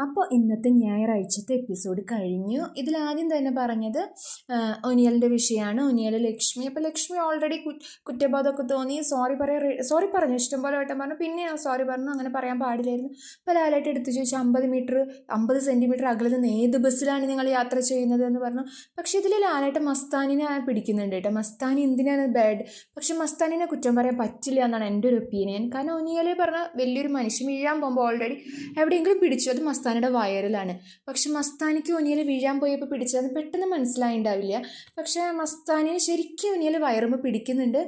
അപ്പോൾ ഇന്നത്തെ ഞായറാഴ്ചത്തെ എപ്പിസോഡ് കഴിഞ്ഞു. ഇതിലാദ്യം തന്നെ പറഞ്ഞത് ഒനിയലിൻ്റെ വിഷയമാണ്. ഒനിയൽ ലക്ഷ്മി. അപ്പോൾ ലക്ഷ്മി ഓൾറെഡി കുറ്റബോധമൊക്കെ തോന്നി സോറി പറഞ്ഞു, ഇഷ്ടംപോലെ വട്ടം പറഞ്ഞു. പിന്നെ സോറി പറഞ്ഞു, അങ്ങനെ പറയാൻ പാടില്ലായിരുന്നു. അപ്പോൾ ലാലായിട്ട് എടുത്ത് ചോദിച്ചു, 50 സെൻറ്റിമീറ്റർ അകലിൽ നിന്ന് ഏത് ബസ്സിലാണ് നിങ്ങൾ യാത്ര ചെയ്യുന്നത് എന്ന് പറഞ്ഞു. പക്ഷേ ഇതിൽ ലാലായിട്ട് മസ്താനിനെ പിടിക്കുന്നുണ്ട് കേട്ടോ. മസ്താനി എന്തിനാണ് ബാഡ്, പക്ഷെ മസ്താനിനെ കുറ്റം പറയാൻ പറ്റില്ല എന്നാണ് എൻ്റെ ഒരു ഒപ്പീനിയൻ. കാരണം ഒനിയൽ പറഞ്ഞ വലിയൊരു മനുഷ്യൻ വീഴാൻ പോകുമ്പോൾ ഓൾറെഡി എവിടെയെങ്കിലും പിടിച്ചു, അത് മസ്താനിയുടെ വയറിലാണ്. പക്ഷെ മസ്താനിക്ക് ഒനിയൽ വീഴാൻ പോയപ്പോൾ പിടിച്ചതെന്ന് പെട്ടെന്ന് മനസ്സിലായിണ്ടാവില്ല. പക്ഷേ മസ്താനിന് ശരിക്കും ഒനിയൽ വയറുമ്പോൾ പിടിക്കുന്നുണ്ട്.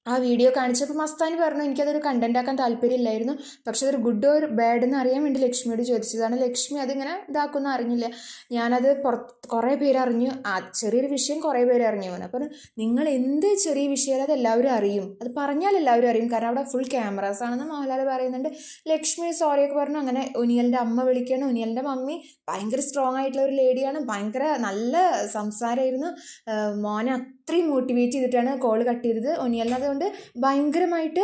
ആ വീഡിയോ കാണിച്ചപ്പോൾ മസ്താനി പറഞ്ഞു എനിക്കതൊരു കണ്ടന്റ് ആക്കാൻ താല്പര്യമില്ലായിരുന്നു, പക്ഷെ അതൊരു ഗുഡ് ഓർ ബാഡ് എന്ന് അറിയാൻ വേണ്ടി ലക്ഷ്മിയോട് ചോദിച്ചതാണ്. ലക്ഷ്മി അതിങ്ങനെ ഇതാക്കുന്ന അറിഞ്ഞില്ല. ഞാനത് കുറേ പേര് അറിഞ്ഞു, ചെറിയൊരു വിഷയം കുറേ പേര് അറിഞ്ഞു. അപ്പം നിങ്ങൾ എന്ത് ചെറിയ വിഷയം അത് എല്ലാവരും അറിയും, അത് പറഞ്ഞാൽ എല്ലാവരും അറിയും, കാരണം അവിടെ ഫുൾ ക്യാമറാസ് ആണെന്ന് മോഹൻലാൽ പറയുന്നുണ്ട്. ലക്ഷ്മി സോറിയൊക്കെ പറഞ്ഞു. അങ്ങനെ ഒനിയലിൻ്റെ അമ്മ വിളിക്കുകയാണ്. ഒനിയലിൻ്റെ മമ്മി ഭയങ്കര സ്ട്രോങ് ആയിട്ടുള്ള ഒരു ലേഡിയാണ്, ഭയങ്കര നല്ല സംസാരമായിരുന്നു. മോനെ അത്രയും മോട്ടിവേറ്റ് ചെയ്തിട്ടാണ് കോൾ കട്ട് ചെയ്തത് ഒനിയലിന്. അതുകൊണ്ട് ഭയങ്കരമായിട്ട്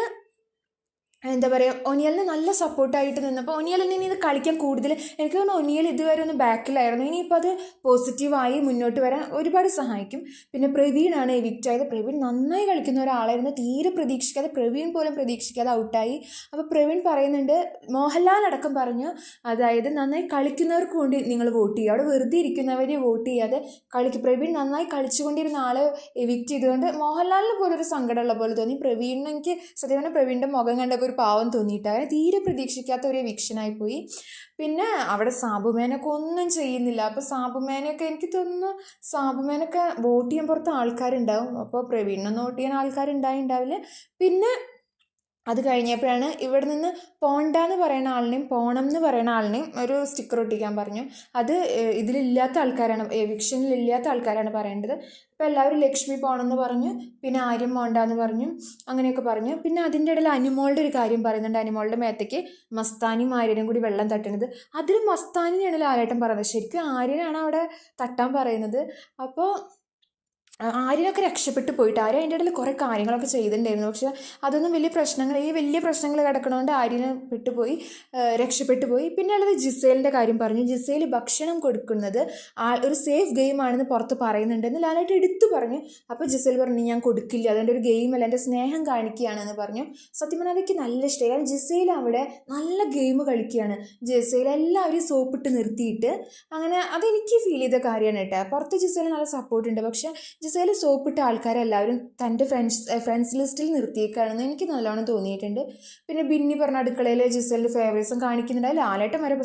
എന്താ പറയുക, ഒനിയലിന് നല്ല സപ്പോർട്ടായിട്ട് നിന്നപ്പോൾ ഒനിയലിന് ഇനി ഇത് കളിക്കാൻ കൂടുതൽ എനിക്ക് തോന്നുന്നു ഒനിയൽ ഇതുവരെ ഒന്ന് ബാക്കിലായിരുന്നു. ഇനിയിപ്പോൾ അത് പോസിറ്റീവായി മുന്നോട്ട് വരാൻ ഒരുപാട് സഹായിക്കും. പിന്നെ പ്രവീണാണ് എവിക്റ്റ് ആയത്. പ്രവീൺ നന്നായി കളിക്കുന്ന ഒരാളായിരുന്നു, തീരെ പ്രതീക്ഷിക്കാതെ, പ്രവീൺ പോലും പ്രതീക്ഷിക്കാതെ ഔട്ടായി. അപ്പോൾ പ്രവീൺ പറയുന്നുണ്ട്, മോഹൻലാൽ അടക്കം പറഞ്ഞു, അതായത് നന്നായി കളിക്കുന്നവർക്ക് വേണ്ടി നിങ്ങൾ വോട്ട് ചെയ്യുക, അവിടെ വെറുതെ ഇരിക്കുന്നവരെ വോട്ട് ചെയ്യാതെ കളിക്കും. പ്രവീൺ നന്നായി കളിച്ചുകൊണ്ടിരുന്ന ആളെ എവിക്റ്റ് ചെയ്തുകൊണ്ട് മോഹൻലാലിന് പോലും ഒരു സങ്കടമുള്ള പോലെ തോന്നി. പ്രവീണിന് എനിക്ക് സത്യം പറഞ്ഞാൽ പ്രവീണിൻ്റെ മുഖം കണ്ടപ്പോൾ പാവം തോന്നിയിട്ടാണ്, തീരെ പ്രതീക്ഷിക്കാത്ത ഒരു എവിക്ഷനായി പോയി. പിന്നെ അവിടെ സാബുമേനൊക്കെ ഒന്നും ചെയ്യുന്നില്ല. അപ്പോൾ സാബുമേനൊക്കെ എനിക്ക് തോന്നുന്നു സാബുമേനൊക്കെ വോട്ട് ചെയ്യാൻ പുറത്ത് ആൾക്കാരുണ്ടാവും, അപ്പോൾ പ്രവീണിനൊന്നും വോട്ട് ചെയ്യാൻ ആൾക്കാരുണ്ടാവില്ല. പിന്നെ അത് കഴിഞ്ഞപ്പോഴാണ് ഇവിടെ നിന്ന് പോണ്ടെന്ന് പറയുന്ന ആളിനെയും പോണം എന്ന് പറയുന്ന ആളിനെയും ഒരു സ്റ്റിക്കർ ഒട്ടിക്കാൻ പറഞ്ഞു. അത് ഇതിലില്ലാത്ത ആൾക്കാരാണ്, എവിക്ഷനിലില്ലാത്ത ആൾക്കാരാണ് പറയേണ്ടത്. അപ്പോൾ എല്ലാവരും ലക്ഷ്മി പോകണമെന്ന് പറഞ്ഞു, പിന്നെ ആര്യം പോണ്ടെന്ന് പറഞ്ഞു, അങ്ങനെയൊക്കെ പറഞ്ഞു. പിന്നെ അതിൻ്റെ ഇടയിൽ അനുമോളുടെ ഒരു കാര്യം പറയുന്നുണ്ട്. അനുമോളുടെ മേത്തേക്ക് മസ്താനിയും ആര്യനും കൂടി വെള്ളം തട്ടുന്നത്. അതിൽ മസ്താനിനെയാണ് ലാലേട്ടൻ പറയുന്നത്, ശരിക്കും ആര്യനാണ് അവിടെ തട്ടാൻ പറയുന്നത്. അപ്പോൾ ആര്യനൊക്കെ രക്ഷപ്പെട്ടു പോയിട്ട്, ആര്യ അതിൻ്റെ ഇടയിൽ കുറേ കാര്യങ്ങളൊക്കെ ചെയ്തിട്ടുണ്ടായിരുന്നു. പക്ഷെ അതൊന്നും വലിയ പ്രശ്നങ്ങൾ കിടക്കണോണ്ട് ആര്യന് രക്ഷപ്പെട്ടു പോയി. പിന്നെ ഉള്ളത് ജിസേലിൻ്റെ കാര്യം പറഞ്ഞു. ജിസേൽ ഭക്ഷണം കൊടുക്കുന്നത് ഒരു സേഫ് ഗെയിം ആണെന്ന് പുറത്ത് പറയുന്നുണ്ടെന്ന് ലാലായിട്ട് എടുത്തു പറഞ്ഞു. അപ്പോൾ ജിസേൽ പറഞ്ഞു, ഞാൻ കൊടുക്കില്ല, അതെൻ്റെ ഒരു ഗെയിമല്ല, എൻ്റെ സ്നേഹം കാണിക്കുകയാണെന്ന് പറഞ്ഞു. സത്യം പറഞ്ഞാൽ അതൊക്കെ നല്ല ഇഷ്ടമായി. കാരണം ജിസേൽ അവിടെ നല്ല ഗെയിം കളിക്കുകയാണ്. ജിസേൽ എല്ലാവരെയും സോപ്പിട്ട് നിർത്തിയിട്ട് അങ്ങനെ, അതെനിക്ക് ഫീൽ ചെയ്ത കാര്യമാണ് കേട്ടോ. പുറത്ത് ജിസേൽ നല്ല സപ്പോർട്ടുണ്ട്, പക്ഷേ ജിസേൽ സോപ്പിട്ട ആൾക്കാരെല്ലാവരും തൻ്റെ ഫ്രണ്ട്സ് ലിസ്റ്റിൽ നിർത്തിയേക്കാണെന്ന് എനിക്ക് നല്ലോണം തോന്നിയിട്ടുണ്ട്. പിന്നെ ബിന്നി പറഞ്ഞ അടുക്കളയിൽ ജിസേലിൻ്റെ ഫേവറേറ്റ്സും കാണിക്കുന്നുണ്ട്. ലാലേട്ടൻ വരെ